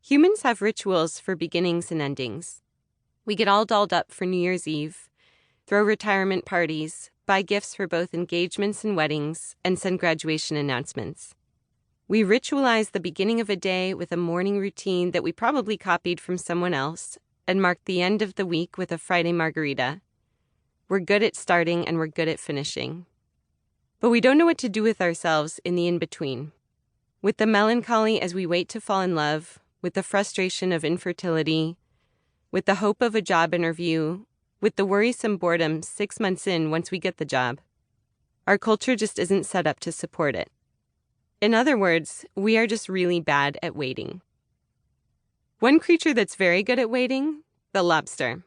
Humans have rituals for beginnings and endings. We get all dolled up for New Year's Eve, throw retirement parties, buy gifts for both engagements and weddings, and send graduation announcements. We ritualize the beginning of a day with a morning routine that we probably copied from someone else and mark the end of the week with a Friday margarita. We're good at starting and we're good at finishing. But we don't know what to do with ourselves in the in-between. With the melancholy as we wait to fall in love, with the frustration of infertility, with the hope of a job interview, with the worrisome boredom 6 months in once we get the job. Our culture just isn't set up to support it. In other words, we are just really bad at waiting. One creature that's very good at waiting, the lobster.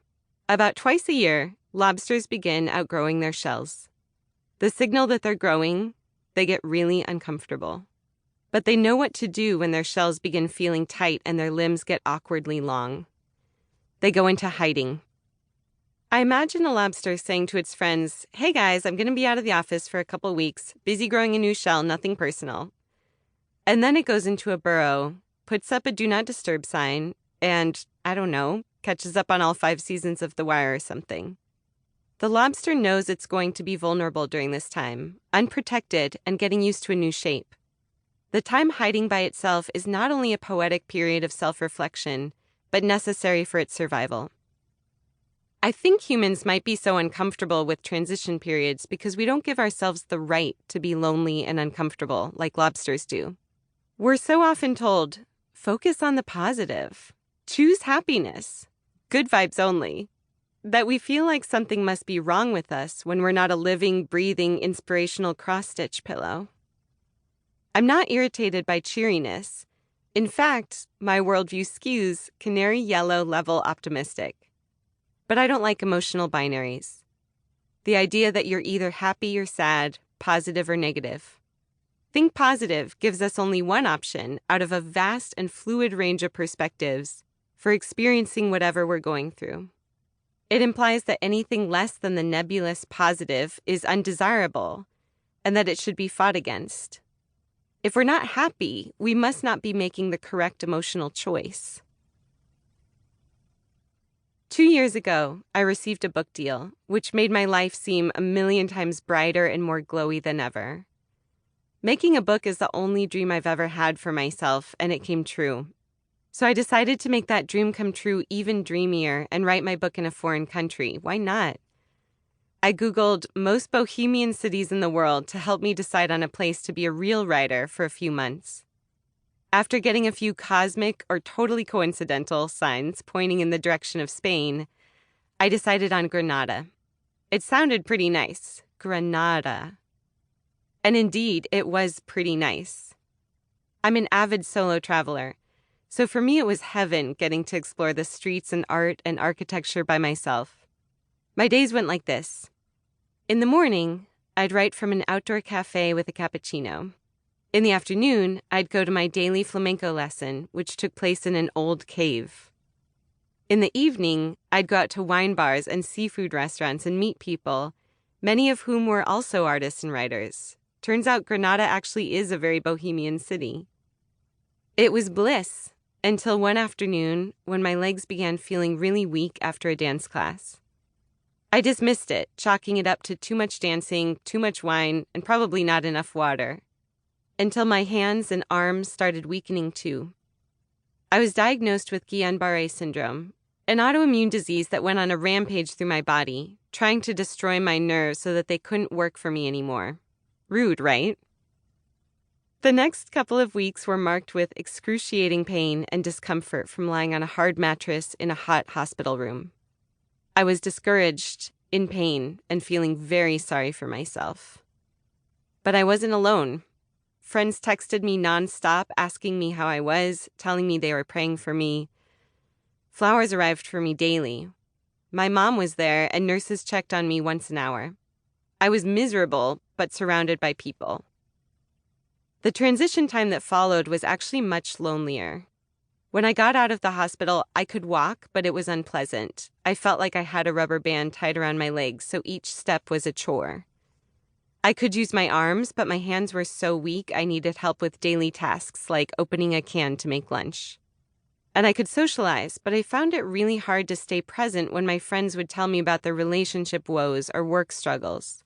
About twice a year, lobsters begin outgrowing their shells. The signal that they're growing, they get really uncomfortable. But they know what to do when their shells begin feeling tight and their limbs get awkwardly long. They go into hiding. I imagine a lobster saying to its friends, "Hey guys, I'm going to be out of the office for a couple weeks, busy growing a new shell, nothing personal." And then it goes into a burrow, puts up a do not disturb sign, and, I don't know, catches up on all 5 seasons of The Wire or something. The lobster knows it's going to be vulnerable during this time, unprotected and getting used to a new shape. The time hiding by itself is not only a poetic period of self-reflection, but necessary for its survival. I think humans might be so uncomfortable with transition periods because we don't give ourselves the right to be lonely and uncomfortable like lobsters do. We're so often told, focus on the positive, choose happiness, good vibes only, that we feel like something must be wrong with us when we're not a living, breathing, inspirational cross-stitch pillow. I'm not irritated by cheeriness. In fact, my worldview skews canary yellow level optimistic. But I don't like emotional binaries. The idea that you're either happy or sad, positive or negative. Think positive gives us only one option out of a vast and fluid range of perspectives for experiencing whatever we're going through. It implies that anything less than the nebulous positive is undesirable and that it should be fought against. If we're not happy, we must not be making the correct emotional choice. 2 years ago, I received a book deal, which made my life seem 1,000,000 times brighter and more glowy than ever. Making a book is the only dream I've ever had for myself, and it came true. So I decided to make that dream come true even dreamier and write my book in a foreign country. Why not? I Googled most bohemian cities in the world to help me decide on a place to be a real writer for a few months. After getting a few cosmic or totally coincidental signs pointing in the direction of Spain, I decided on Granada. It sounded pretty nice. Granada. And indeed, it was pretty nice. I'm an avid solo traveler, so for me it was heaven getting to explore the streets and art and architecture by myself. My days went like this. In the morning, I'd write from an outdoor cafe with a cappuccino. In the afternoon, I'd go to my daily flamenco lesson, which took place in an old cave. In the evening, I'd go out to wine bars and seafood restaurants and meet people, many of whom were also artists and writers. Turns out Granada actually is a very bohemian city. It was bliss until one afternoon when my legs began feeling really weak after a dance class. I dismissed it, chalking it up to too much dancing, too much wine, and probably not enough water, until my hands and arms started weakening too. I was diagnosed with Guillain-Barré syndrome, an autoimmune disease that went on a rampage through my body, trying to destroy my nerves so that they couldn't work for me anymore. Rude, right? The next couple of weeks were marked with excruciating pain and discomfort from lying on a hard mattress in a hot hospital room. I was discouraged, in pain, and feeling very sorry for myself. But I wasn't alone. Friends texted me nonstop, asking me how I was, telling me they were praying for me. Flowers arrived for me daily. My mom was there, and nurses checked on me once an hour. I was miserable, but surrounded by people. The transition time that followed was actually much lonelier. When I got out of the hospital, I could walk, but it was unpleasant. I felt like I had a rubber band tied around my legs, so each step was a chore. I could use my arms, but my hands were so weak I needed help with daily tasks like opening a can to make lunch. and I could socialize, but I found it really hard to stay present when my friends would tell me about their relationship woes or work struggles.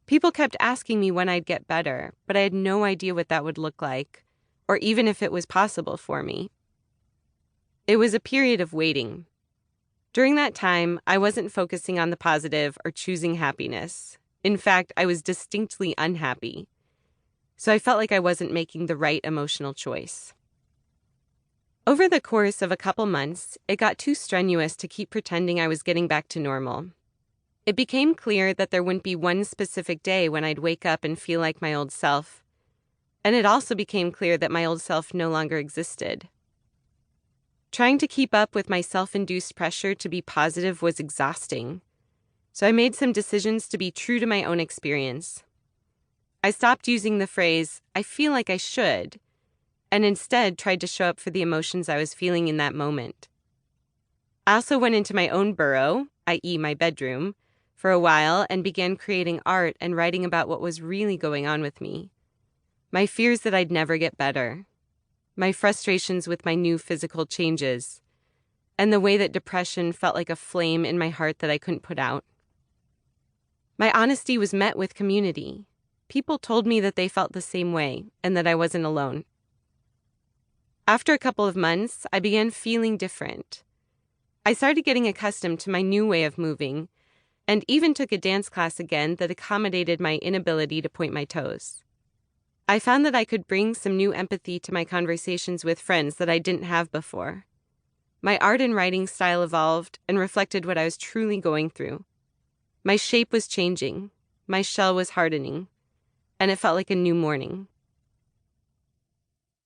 People kept asking me when I'd get better, but I had no idea what that would look like, or even if it was possible for me. It was a period of waiting. During that time, I wasn't focusing on the positive or choosing happiness. In fact, I was distinctly unhappy. So I felt like I wasn't making the right emotional choice. Over the course of a couple months, it got too strenuous to keep pretending I was getting back to normal. It became clear that there wouldn't be one specific day when I'd wake up and feel like my old self. And it also became clear that my old self no longer existed. Trying to keep up with my self-induced pressure to be positive was exhausting. So I made some decisions to be true to my own experience. I stopped using the phrase, "I feel like I should," and instead tried to show up for the emotions I was feeling in that moment. I also went into my own burrow, i.e. my bedroom, for a while and began creating art and writing about what was really going on with me. My fears that I'd never get better, my frustrations with my new physical changes, and the way that depression felt like a flame in my heart that I couldn't put out. My honesty was met with community. People told me that they felt the same way and that I wasn't alone. After a couple of months, I began feeling different. I started getting accustomed to my new way of moving and even took a dance class again that accommodated my inability to point my toes. I found that I could bring some new empathy to my conversations with friends that I didn't have before. My art and writing style evolved and reflected what I was truly going through. My shape was changing, my shell was hardening, and it felt like a new morning.